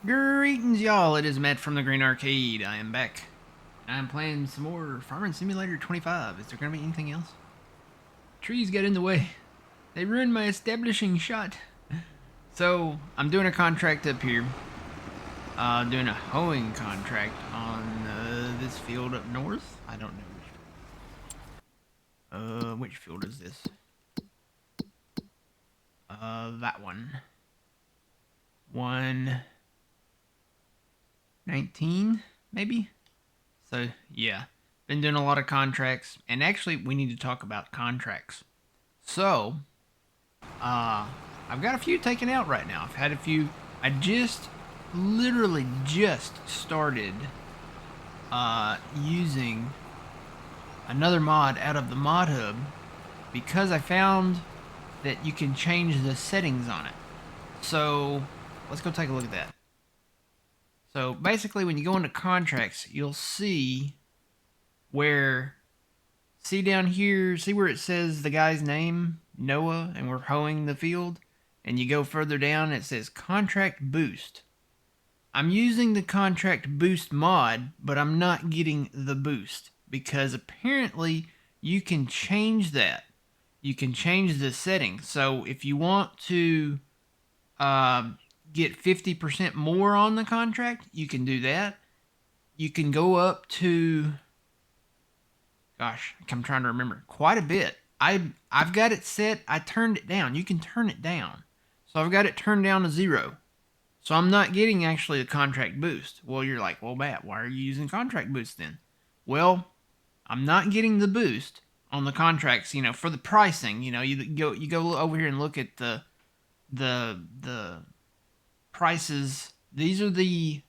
Greetings, y'all. It is Matt from the Green Arcade. I am back. And I'm playing some more Farming Simulator 25. Is there going to be anything else? Trees got in the way. They ruined my establishing shot. So, I'm doing a contract up here. Doing a hoeing contract on this field up north. I don't know which field is this? That one. 119, maybe? So, yeah. Been doing a lot of contracts. And actually, we need to talk about contracts. So, I've got a few taken out right now. I've had a few. I literally just started using another mod out of the mod hub because I found that you can change the settings on it. So, let's go take a look at that. So, basically, when you go into contracts, you'll see where, see down here, see where it says the guy's name, Noah, and we're hoeing the field? And you go further down, it says Contract Boost. I'm using the Contract Boost mod, but I'm not getting the boost because apparently you can change that. You can change the settings. So if you want to get 50% more on the contract, you can do that. You can go up to, gosh, I'm trying to remember, quite a bit. I've got it set. I turned it down. You can turn it down. So I've got it turned down to 0. So I'm not getting actually a contract boost. Well, you're like, well, Matt, why are you using contract boost then? Well, I'm not getting the boost on the contracts, for the pricing. You go over here and look at the prices. These are the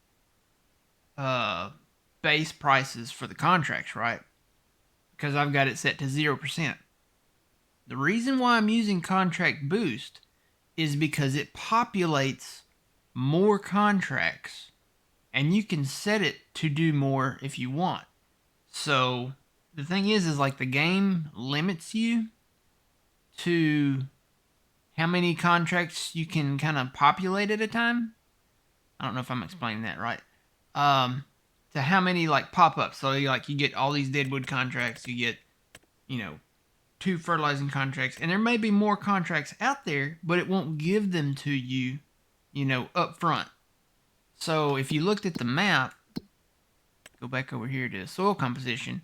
base prices for the contracts, right? Because I've got it set to 0%. The reason why I'm using contract boost is because it populates more contracts and you can set it to do more if you want. So the thing is like the game limits you to how many contracts you can kind of populate at a time. I don't know if I'm explaining that right. To how many like pop-ups. So you get all these deadwood contracts, you get 2 fertilizing contracts, and there may be more contracts out there, but it won't give them to you, up front. So if you looked at the map, go back over here to soil composition,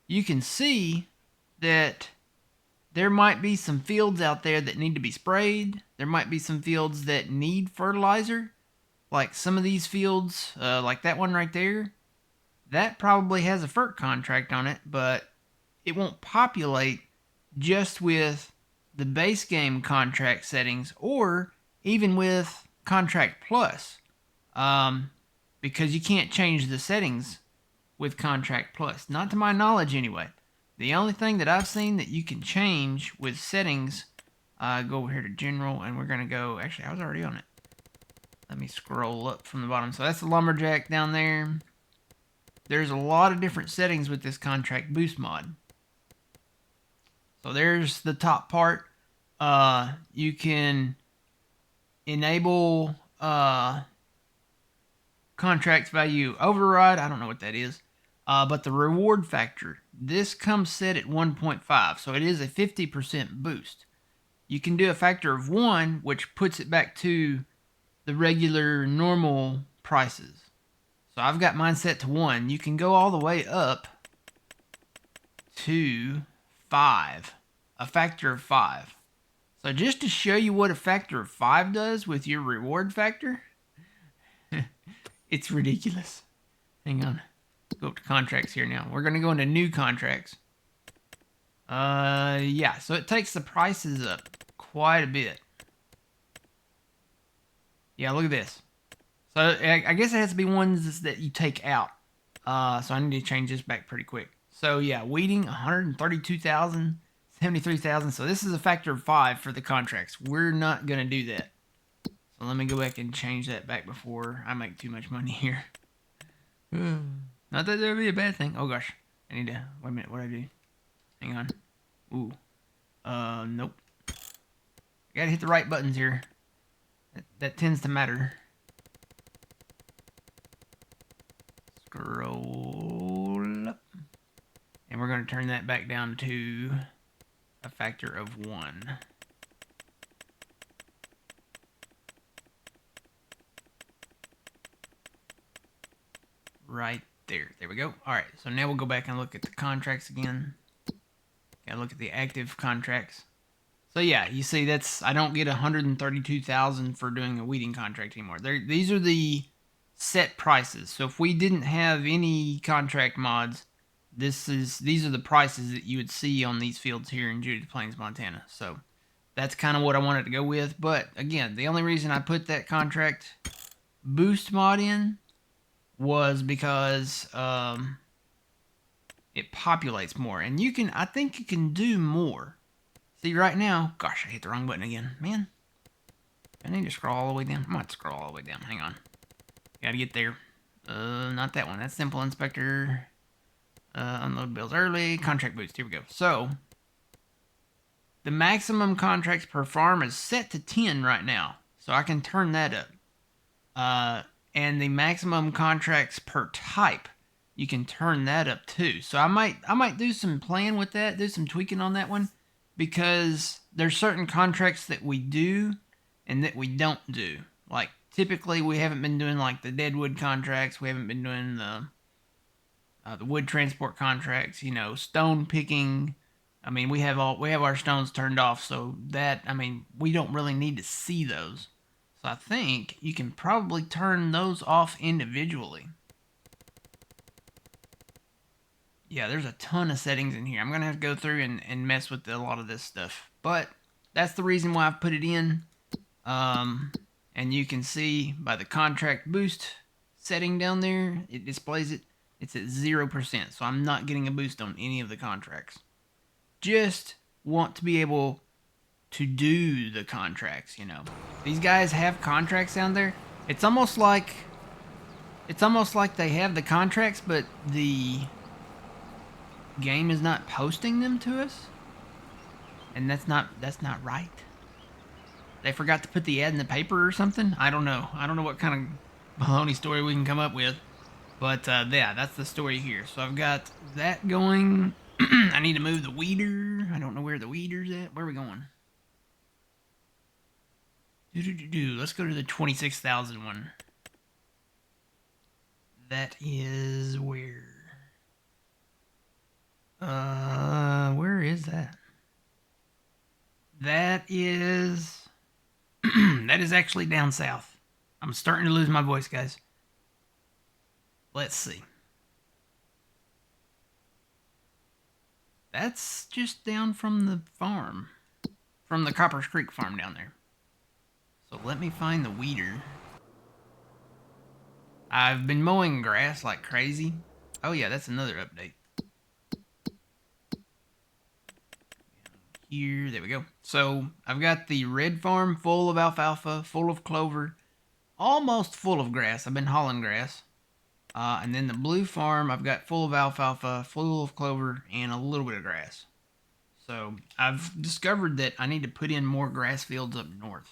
you can see that there might be some fields out there that need to be sprayed. There might be some fields that need fertilizer. Like some of these fields, like that one right there, that probably has a FERT contract on it, but it won't populate just with the base game contract settings or even with Contract Plus, because you can't change the settings with Contract Plus. Not to my knowledge anyway. The only thing that I've seen that you can change with settings, go over here to General, and we're going to go, actually I was already on it. Let me scroll up from the bottom. So that's the lumberjack down there. There's a lot of different settings with this Contract Boost mod. So there's the top part. You can enable contract value override. I don't know what that is. But the reward factor, this comes set at 1.5. So it is a 50% boost. You can do a factor of 1, which puts it back to the regular normal prices. So I've got mine set to 1. You can go all the way up to 5, a factor of 5. So just to show you what a factor of 5 does with your reward factor, it's ridiculous. Hang on, let's go up to contracts here now. We're going to go into new contracts. Yeah, so it takes the prices up quite a bit. Yeah, look at this. So I guess it has to be ones that you take out. So I need to change this back pretty quick. So yeah, weeding 132,000, 73,000. So this is a factor of 5 for the contracts. We're not gonna do that. So let me go back and change that back before I make too much money here. Not that that would be a bad thing. Oh gosh, I need to wait a minute. What do I do? Hang on. Ooh. Nope. I gotta hit the right buttons here. That tends to matter. Scroll up. And we're going to turn that back down to a factor of 1. Right there. There we go. All right, so now we'll go back and look at the contracts again. Gotta look at the active contracts. So yeah, you see I don't get 132,000 for doing a weeding contract anymore. These are the set prices. So if we didn't have any contract mods, these are the prices that you would see on these fields here in Judith Plains, Montana. So that's kind of what I wanted to go with. But again, the only reason I put that contract boost mod in was because it populates more, and I think you can do more. See, right now, gosh, I hit the wrong button again, man. I need to scroll all the way down. I'm going to scroll all the way down. Hang on. Gotta get there. Not that one. That's simple inspector. Unload bills early. Contract boost. Here we go. So, the maximum contracts per farm is set to 10 right now. So I can turn that up. And the maximum contracts per type, you can turn that up too. So I might do some playing with that, do some tweaking on that one, because there's certain contracts that we do and that we don't do. Like typically we haven't been doing like the deadwood contracts, we haven't been doing the wood transport contracts, stone picking. I mean, we have our stones turned off, so that, I mean, we don't really need to see those. So I think you can probably turn those off individually. Yeah, there's a ton of settings in here. I'm going to have to go through and mess with a lot of this stuff. But that's the reason why I've put it in. And you can see by the contract boost setting down there, it displays it. It's at 0%, so I'm not getting a boost on any of the contracts. Just want to be able to do the contracts, These guys have contracts down there. It's almost like they have the contracts, but the game is not posting them to us. And that's not right. They forgot to put the ad in the paper or something. I don't know what kind of baloney story we can come up with. But yeah, that's the story here. So I've got that going. I need to move the weeder. I don't know where the weeder's at. Where are we going? Let's go to the 26,000 one. That is where? Where is that? That is that is actually down south. I'm starting to lose my voice, guys. Let's see. That's just down from the farm. From the Coppers Creek farm down there. So let me find the weeder. I've been mowing grass like crazy. Oh yeah, that's another update. Here, there we go. So I've got the red farm full of alfalfa, full of clover, almost full of grass. I've been hauling grass. And then the blue farm, I've got full of alfalfa, full of clover, and a little bit of grass. So I've discovered that I need to put in more grass fields up north.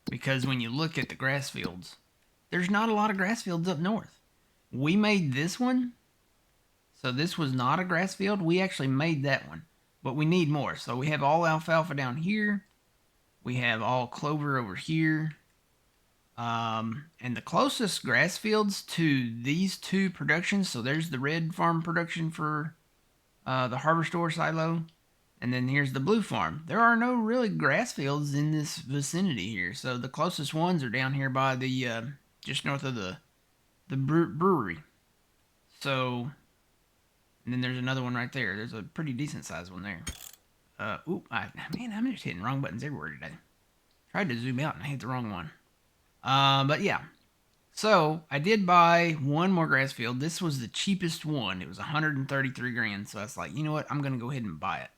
Because when you look at the grass fields, there's not a lot of grass fields up north. We made this one. So this was not a grass field. We actually made that one. But we need more. So we have all alfalfa down here. We have all clover over here. And the closest grass fields to these two productions, so there's the red farm production for the harbor store silo, and then here's the blue farm. There are no really grass fields in this vicinity here, so the closest ones are down here by the just north of the brewery. So, and then there's another one right there. There's a pretty decent sized one there. Man, I'm just hitting wrong buttons everywhere today. Tried to zoom out and I hit the wrong one. But yeah, so I did buy one more grass field. This was the cheapest one. It was 133 grand. So I was like, you know what? I'm going to go ahead and buy it.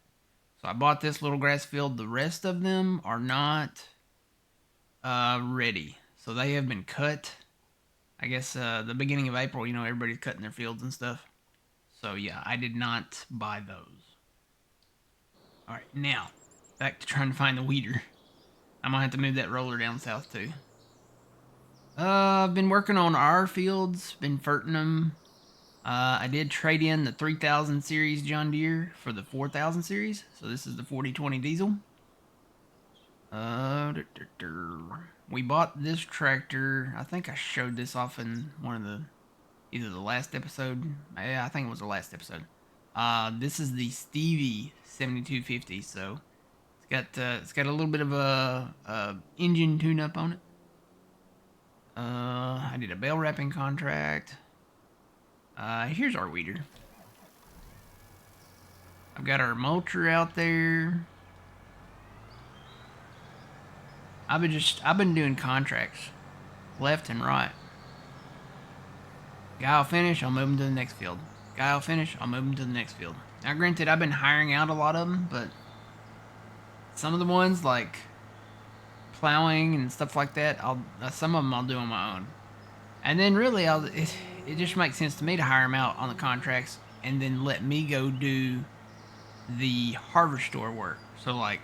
So I bought this little grass field. The rest of them are not, ready. So they have been cut. I guess, the beginning of April, everybody's cutting their fields and stuff. So yeah, I did not buy those. All right, now back to trying to find the weeder. I'm going to have to move that roller down south too. I've been working on our fields, been ferting them. I did trade in the 3000 series John Deere for the 4000 series. So this is the 4020 diesel. We bought this tractor. I think I showed this off in one of the, either the last episode. Yeah, I think it was the last episode. This is the Stevie 7250. So it's got a little bit of a engine tune up on it. I did a bale wrapping contract. Here's our weeder. I've got our mulcher out there. I've been doing contracts left and right. Guy will finish, I'll move him to the next field. Guy will finish, I'll move him to the next field. Now granted, I've been hiring out a lot of them, but some of the ones like plowing and stuff like that, some of them I'll do on my own. And then really, it just makes sense to me to hire them out on the contracts and then let me go do the harvester work. So like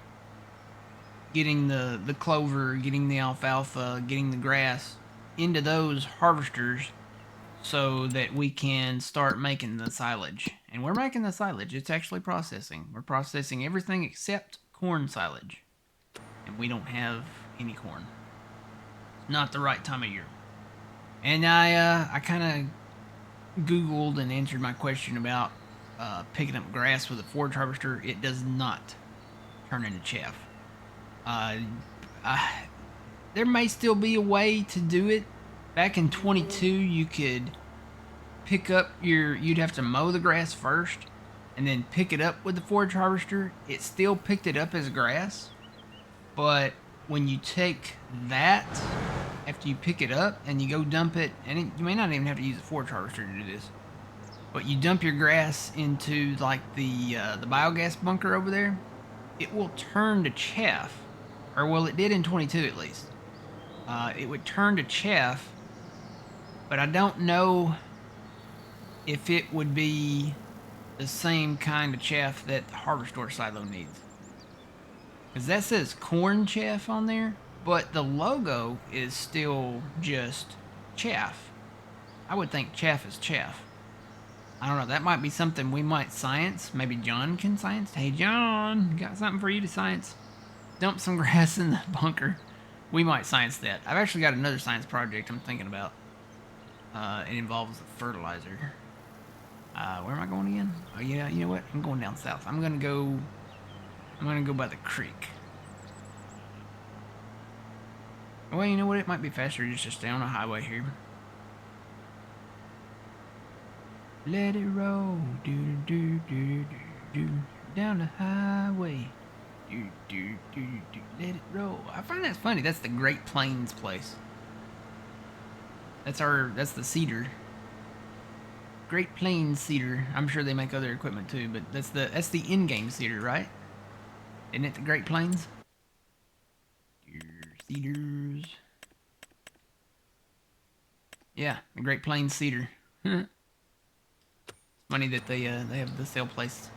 getting the clover, getting the alfalfa, getting the grass into those harvesters so that we can start making the silage. And we're making the silage. It's actually processing. We're processing everything except corn silage. And we don't have any corn. Not the right time of year. And I kind of Googled and answered my question about picking up grass with a forage harvester. It does not turn into chaff. There may still be a way to do it. Back in 22, you could pick up you'd have to mow the grass first and then pick it up with the forage harvester. It still picked it up as grass, but when you take that, after you pick it up and you go dump it, and you may not even have to use a forage harvester to do this, but you dump your grass into like the biogas bunker over there, it will turn to chaff. Or well, it did in 22 at least. It would turn to chaff, but I don't know if it would be the same kind of chaff that the harvester silo needs. Because that says corn chaff on there, but the logo is still just chaff. I would think chaff is chaff. I don't know, that might be something we might science. Maybe John can science. Hey John, got something for you to science. Dump some grass in the bunker. We might science that. I've actually got another science project I'm thinking about. It involves the fertilizer. Where am I going again? Oh yeah, you know what? I'm going down south. I'm gonna go by the creek. Well, you know what? It might be faster just to stay on a highway here. Let it roll, do do do do do, down the highway. Do, do, do, do, let it roll. I find that funny. That's the Great Plains place. That's the cedar. Great Plains cedar. I'm sure they make other equipment too, but that's the in-game cedar, right? Isn't it the Great Plains? Cedars. Yeah, the Great Plains cedar. It's funny that they have the sale place.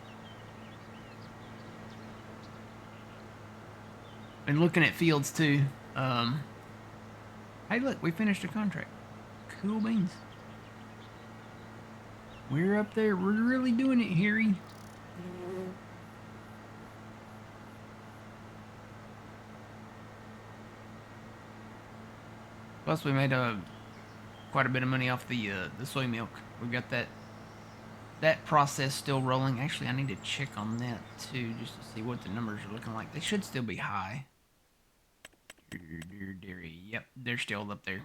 Been looking at fields too. Hey look, we finished a contract. Cool beans. We're up there. We're really doing it, Harry. Plus we made quite a bit of money off the soy milk. We've got that process still rolling. Actually, I need to check on that too, just to see what the numbers are looking like. They should still be high. Dairy. Yep, they're still up there.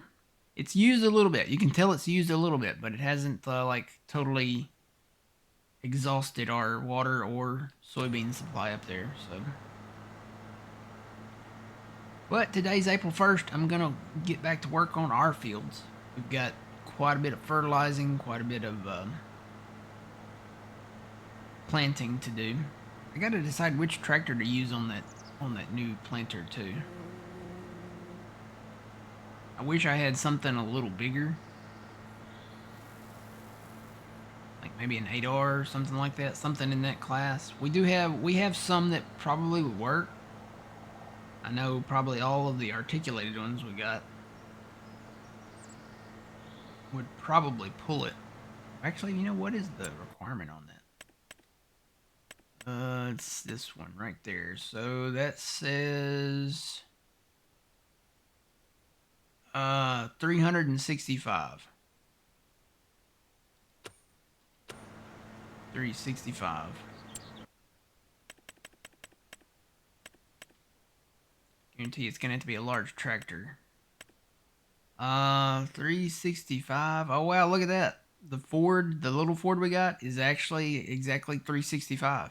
It's used a little bit. You can tell it's used a little bit, but it hasn't like totally exhausted our water or soybean supply up there. So, but today's April 1st. I'm gonna get back to work on our fields. We've got quite a bit of fertilizing, quite a bit of planting to do. I got to decide which tractor to use on that new planter too. I wish I had something a little bigger. Like maybe an 8R or something like that. Something in that class. We have some that probably would work. I know probably all of the articulated ones we got. would probably pull it. Actually, you know, what is the requirement on that? It's this one right there. So that says 365. 365. Guarantee it's gonna have to be a large tractor. 365. Oh wow, look at that. The Ford, the little Ford we got is actually exactly 365.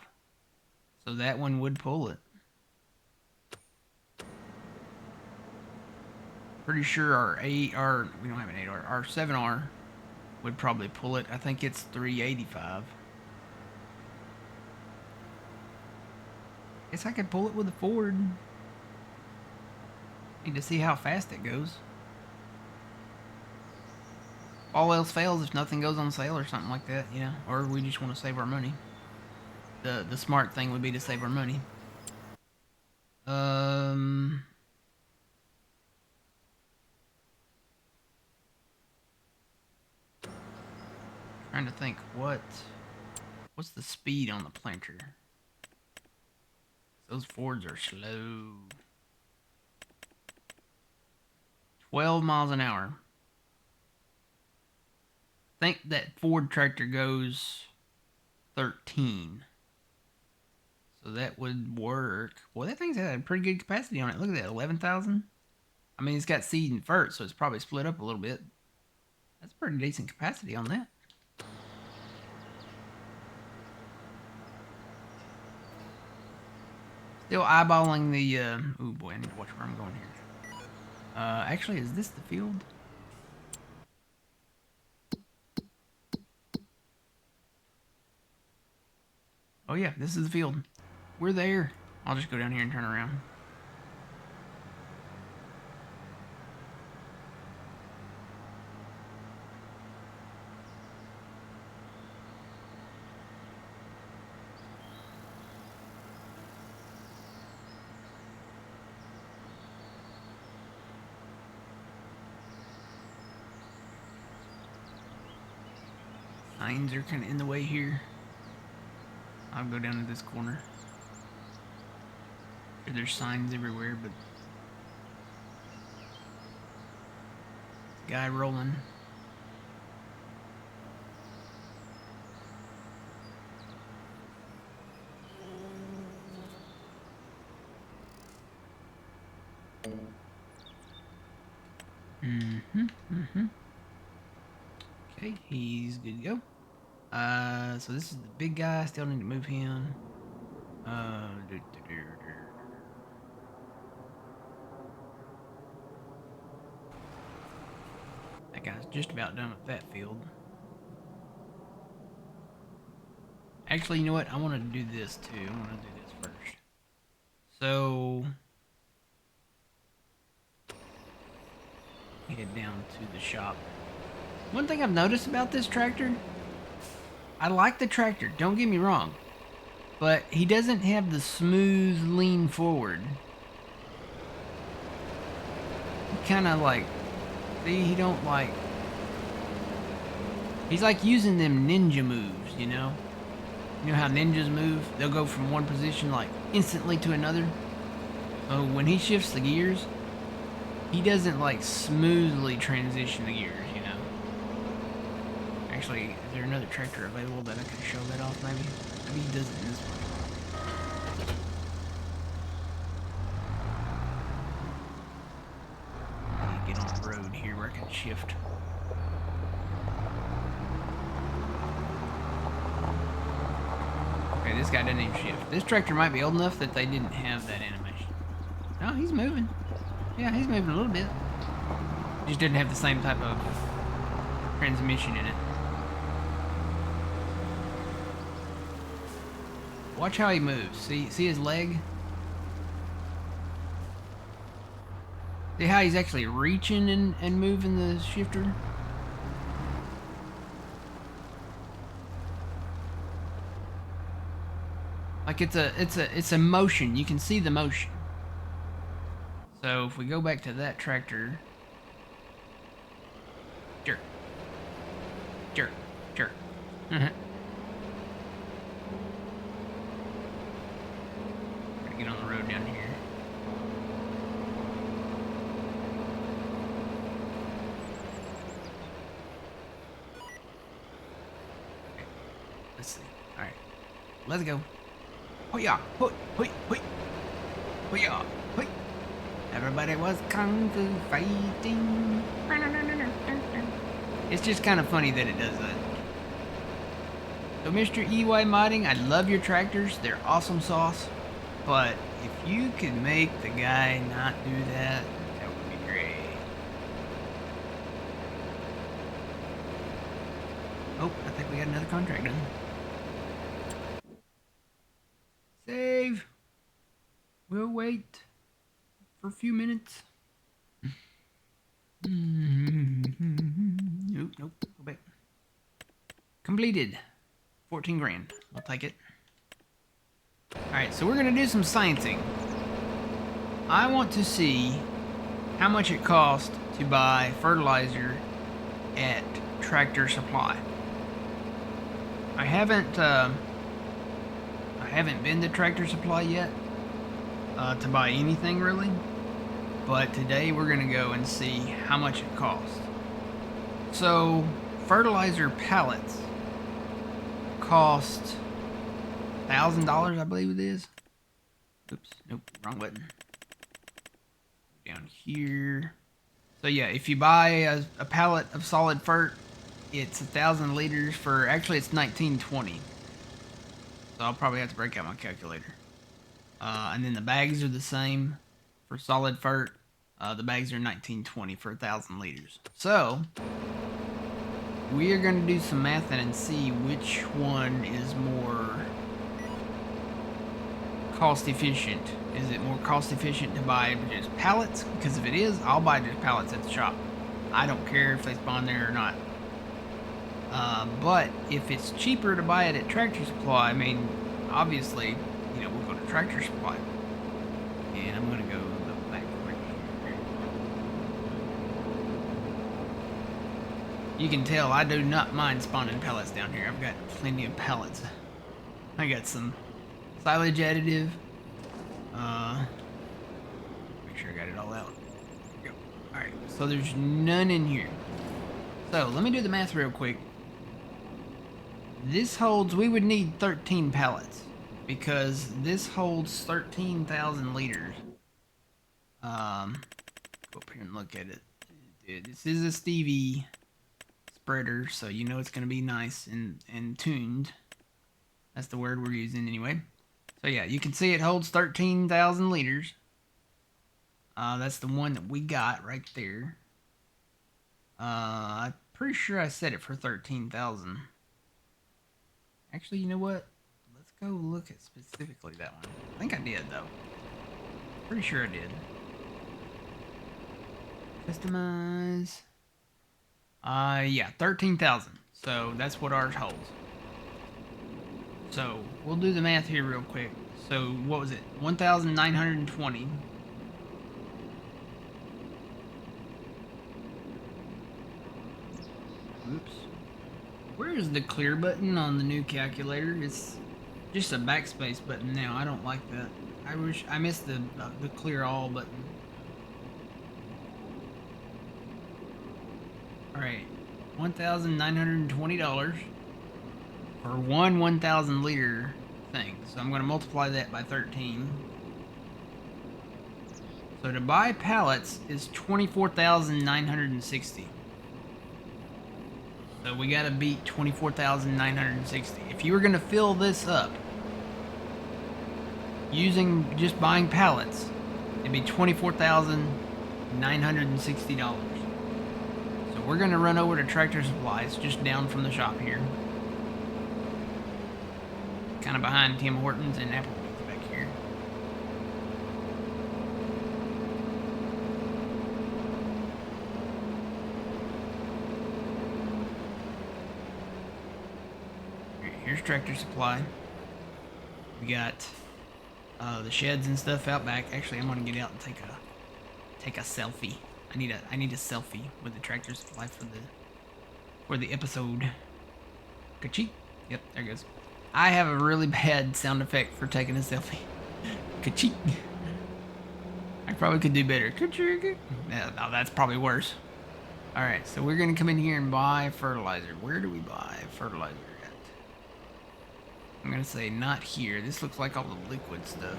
So that one would pull it. Pretty sure our we don't have an 8R, our 7R would probably pull it. I think it's 385. Guess I could pull it with a Ford. Need to see how fast it goes. All else fails if nothing goes on sale or something like that, you know, or we just want to save our money. The smart thing would be to save our money. Trying to think what's the speed on the planter? Those Fords are slow. 12 miles an hour. I think that Ford tractor goes 13. So that would work. Well, that thing's had a pretty good capacity on it. Look at that, 11,000. I mean, it's got seed and fert, so it's probably split up a little bit. That's pretty decent capacity on that. Still eyeballing the, oh boy, I need to watch where I'm going here. Actually, is this the field? Oh yeah, this is the field. We're there. I'll just go down here and turn around. Signs are kind of in the way here. I'll go down to this corner. There's signs everywhere, but guy rolling. Okay, he's good to go. So this is the big guy. Still need to move him. That guy's just about done with that field. Actually, you know what? I want to do this too. I want to do this first. So head down to the shop. One thing I've noticed about this tractor, I like the tractor, don't get me wrong, but he doesn't have the smooth lean forward. He kind of like, see, he don't like, he's like using them ninja moves, you know? You know how ninjas move? They'll go from one position like instantly to another. So when he shifts the gears, he doesn't like smoothly transition the gears, you know? Actually, is there another tractor available that I could show that off maybe? Maybe he does it in this one. Get on the road here where I can shift. Okay, this guy doesn't even shift. This tractor might be old enough that they didn't have that animation. No, he's moving. Yeah, he's moving a little bit. Just didn't have the same type of transmission in it. Watch how he moves. See his leg? See how he's actually reaching and moving the shifter? Like it's a motion. You can see the motion. So if we go back to that tractor, sure. Sure. Sure. Gotta get on the road down here. Okay. Let's see. All right. Let's go. Hoi-ya! Hoi! Hoi! Hoi! Hoi-ya! Hoi! Everybody was kung fu fighting. It's just kind of funny that it does that. So Mr. EY Modding, I love your tractors. They're awesome sauce. But if you could make the guy not do that, that would be great. Oh, I think we got another contract done. Save. We'll wait for a few minutes. Nope, nope, go back. Completed. 14 grand. I'll take it. Alright, so we're going to do some sciencing. I want to see how much it costs to buy fertilizer at Tractor Supply. I haven't been to Tractor Supply yet to buy anything really. But today we're going to go and see how much it costs. So, fertilizer pallets cost $1,000, I believe it is. Oops, nope, wrong button. Down here. So yeah, if you buy a pallet of solid fert, it's 1,000 liters for, actually it's 1920. So I'll probably have to break out my calculator. And then the bags are the same for solid fert. The bags are 1920 for 1,000 liters. So we are going to do some math and see which one is more cost efficient. Is it more cost efficient to buy just pallets? Because if it is, I'll buy just pallets at the shop. I don't care if they spawn there or not. But if it's cheaper to buy it at Tractor Supply, I mean, obviously, you know, we'll go to Tractor Supply. And I'm going to go back right here. You can tell I do not mind spawning pellets down here. I've got plenty of pellets. I got some silage additive. Make sure I got it all out. There we go. Alright, so there's none in here. So let me do the math real quick. This holds, we would need 13 pallets because this holds 13,000 liters. Go up here and look at it. This is a Stevie spreader, so you know it's going to be nice and tuned. That's the word we're using anyway. So yeah, you can see it holds 13,000 liters. That's the one that we got right there. I'm pretty sure I set it for 13,000. Actually, you know what? Let's go look at specifically that one. I think I did, though. Pretty sure I did. Customize. Yeah, 13,000. So that's what ours holds. So we'll do the math here real quick. So what was it? 1,920. Oops. Where is the clear button on the new calculator? It's just a backspace button now. I don't like that. I wish I missed the clear all button. Alright, $1,920 for one 1,000 liter thing. So I'm going to multiply that by 13. So to buy pallets is 24,960. So we got to beat 24,960. If you were going to fill this up using just buying pallets, it'd be $24,960. So we're going to run over to Tractor Supply. It's just down from the shop here. Kind of behind Tim Hortons and Applebee's back here. Here's Tractor Supply. We got the sheds and stuff out back. Actually, I'm gonna get out and take a selfie. I need a selfie with the Tractor Supply for the episode. Ka-cheek. Yep, there it goes. I have a really bad sound effect for taking a selfie. Ka-cheek. I probably could do better. Ka-cheek. Yeah, no, that's probably worse. Alright, so we're going to come in here and buy fertilizer. Where do we buy fertilizer at? I'm going to say not here. This looks like all the liquid stuff.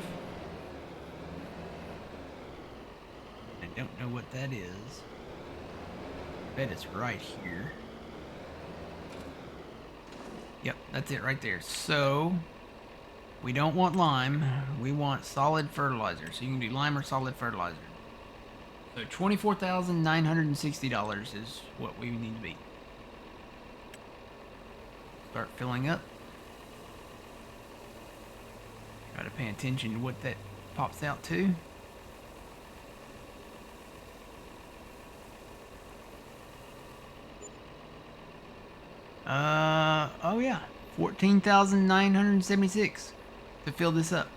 I don't know what that is. I bet it's right here. Yep, that's it right there. So, we don't want lime. We want solid fertilizer. So you can do lime or solid fertilizer. So $24,960 is what we need to be. Start filling up. Try to pay attention to what that pops out to. Oh yeah, 14,976 to fill this up.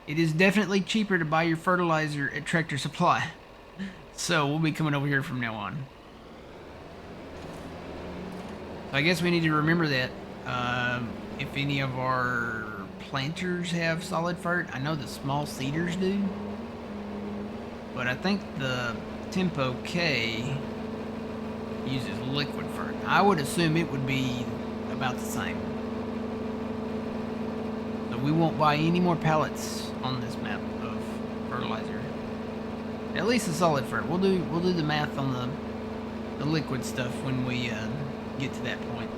It is definitely cheaper to buy your fertilizer at Tractor Supply. So we'll be coming over here from now on. So I guess we need to remember that. If any of our planters have solid fert, I know the small cedars do. But I think the Tempo K uses liquid fert. I would assume it would be about the same. So we won't buy any more pallets on this map of fertilizer. At least the solid fert. We'll do the math on the liquid stuff when we get to that point.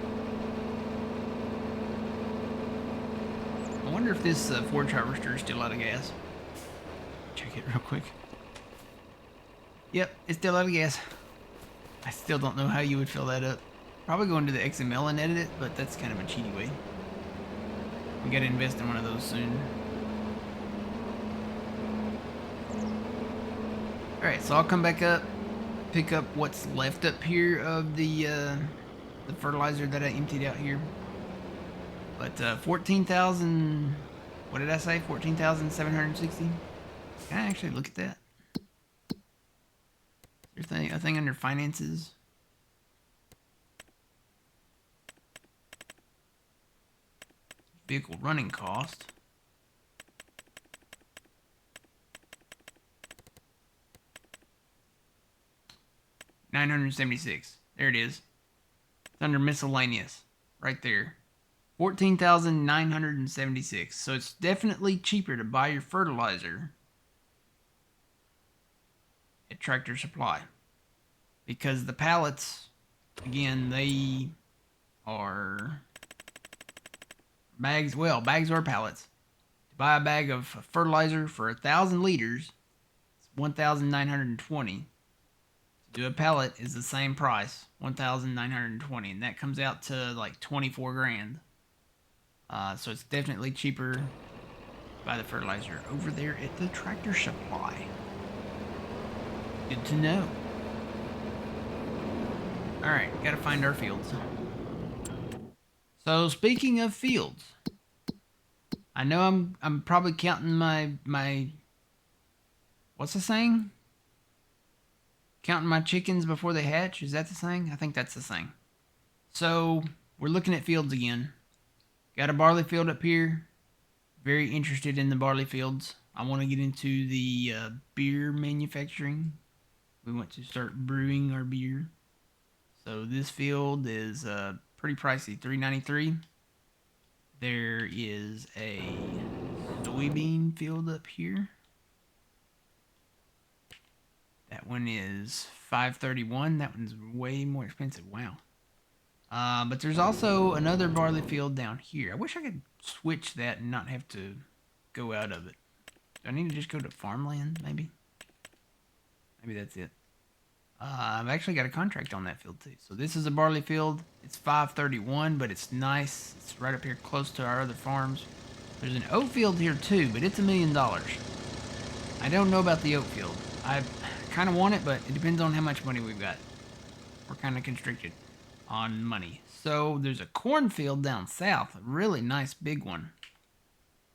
I wonder if this forage harvester is still out of gas. Check it real quick. Yep, it's still out of gas. I still don't know how you would fill that up. Probably go into the XML and edit it, but that's kind of a cheaty way. We gotta invest in one of those soon. Alright, so I'll come back up, pick up what's left up here of the fertilizer that I emptied out here. But 14,000, what did I say? 14,760? Can I actually look at that? Is there a thing under finances? Vehicle running cost. $976. There it is. It's under miscellaneous. Right there. 14,976. So it's definitely cheaper to buy your fertilizer at Tractor Supply. Because the pallets, again, they are bags, well, bags or pallets. To buy a bag of fertilizer for 1,000 liters, it's 1,920. To do a pallet is the same price, 1,920, and that comes out to like 24 grand. So it's definitely cheaper to buy the fertilizer over there at the Tractor Supply. Good to know. Alright, gotta find our fields. So speaking of fields, I know I'm probably counting my what's the saying? Counting my chickens before they hatch? Is that the saying? I think that's the saying. So we're looking at fields again. Got a barley field up here. Very interested in the barley fields. I want to get into the beer manufacturing. We want to start brewing our beer. So this field is pretty pricey, $393. There is a soybean field up here. That one is $531. That one's way more expensive. Wow. But there's also another barley field down here. I wish I could switch that and not have to go out of it. Do I need to just go to farmland, maybe? Maybe that's it. I've actually got a contract on that field too. So this is a barley field. It's $531, but it's nice. It's right up here close to our other farms. There's an oat field here too, but it's $1 million. I don't know about the oat field. I kind of want it, but it depends on how much money we've got. We're kind of constricted on money. So there's a cornfield down south, a really nice big one,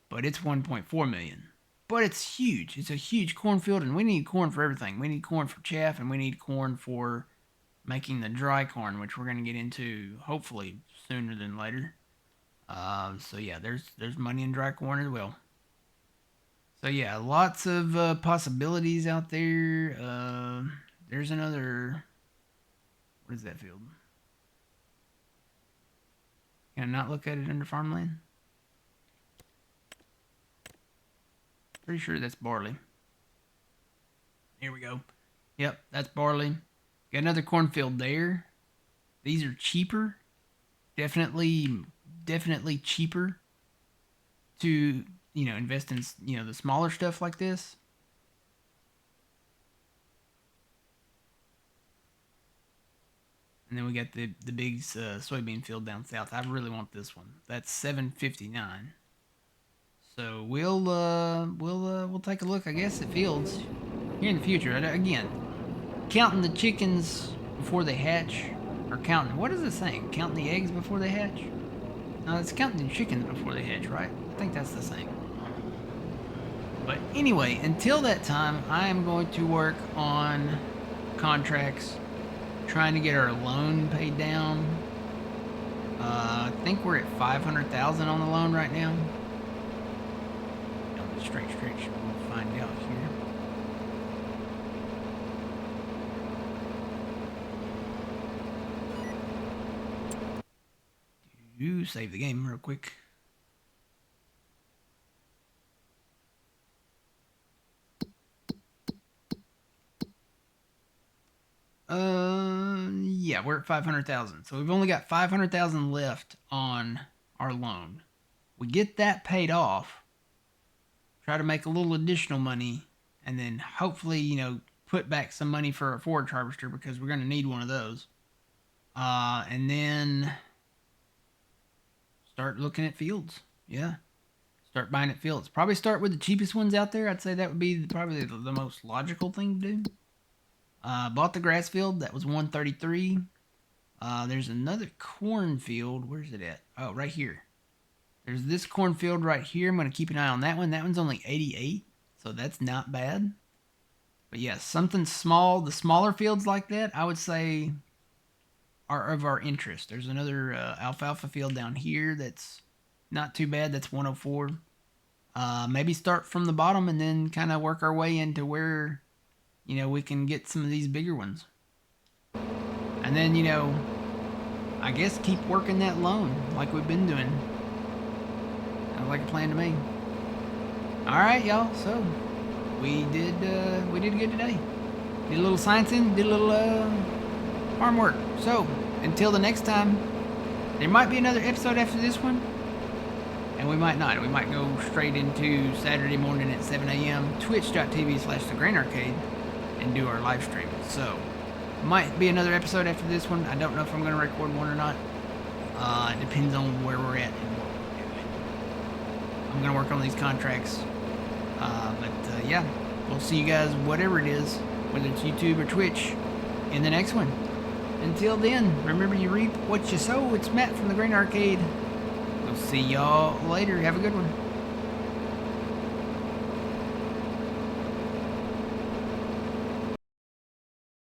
but it's 1.4 million. But it's huge. It's a huge cornfield, and we need corn for everything. We need corn for chaff, and we need corn for making the dry corn, which we're going to get into hopefully sooner than later. So yeah, there's money in dry corn as well. So yeah, lots of possibilities out there. There's another. What is that field? Can I not look at it under farmland? Pretty sure that's barley. Here we go. Yep, that's barley. Got another cornfield there. These are cheaper. Definitely cheaper to, invest in, the smaller stuff like this. And then we got the big soybean field down south. I really want this one. That's $7.59. So we'll take a look, I guess, at fields here in the future. Again, counting the chickens before they hatch, or counting, what is it saying? Counting the eggs before they hatch? No, it's counting the chickens before they hatch, right? I think that's the same. But anyway, until that time, I am going to work on contracts, trying to get our loan paid down. I think we're at $500,000 on the loan right now. Down the straight stretch, we'll find out here. You save the game real quick. Yeah, we're at 500,000. So we've only got 500,000 left on our loan. We get that paid off, try to make a little additional money, and then hopefully, put back some money for a forage harvester because we're going to need one of those. And then start looking at fields. Yeah. Start buying at fields. Probably start with the cheapest ones out there. I'd say that would be probably the most logical thing to do. Bought the grass field. That was $133. There's another cornfield. Where's it at? Oh, right here. There's this cornfield right here. I'm going to keep an eye on that one. That one's only 88, so that's not bad. But yeah, something small. The smaller fields like that, I would say, are of our interest. There's another alfalfa field down here that's not too bad. That's 104. Maybe start from the bottom and then kind of work our way into where, we can get some of these bigger ones. And then, I guess keep working that loan like we've been doing. Sounds like a plan to me. All right, y'all. So we did good today. Did a little sciencing, did a little farm work. So until the next time, there might be another episode after this one, and we might not. We might go straight into Saturday morning at 7 a.m. twitch.tv/thegrainarcade and do our live stream. So might be another episode after this one. I don't know if I'm going to record one or not. It depends on where we're at and what we're doing. I'm going to work on these contracts. But yeah, we'll see you guys, whatever it is, whether it's YouTube or Twitch, in the next one. Until then, remember, you reap what you sow. It's Matt from the Grain Arcade. We'll see y'all later. Have a good one.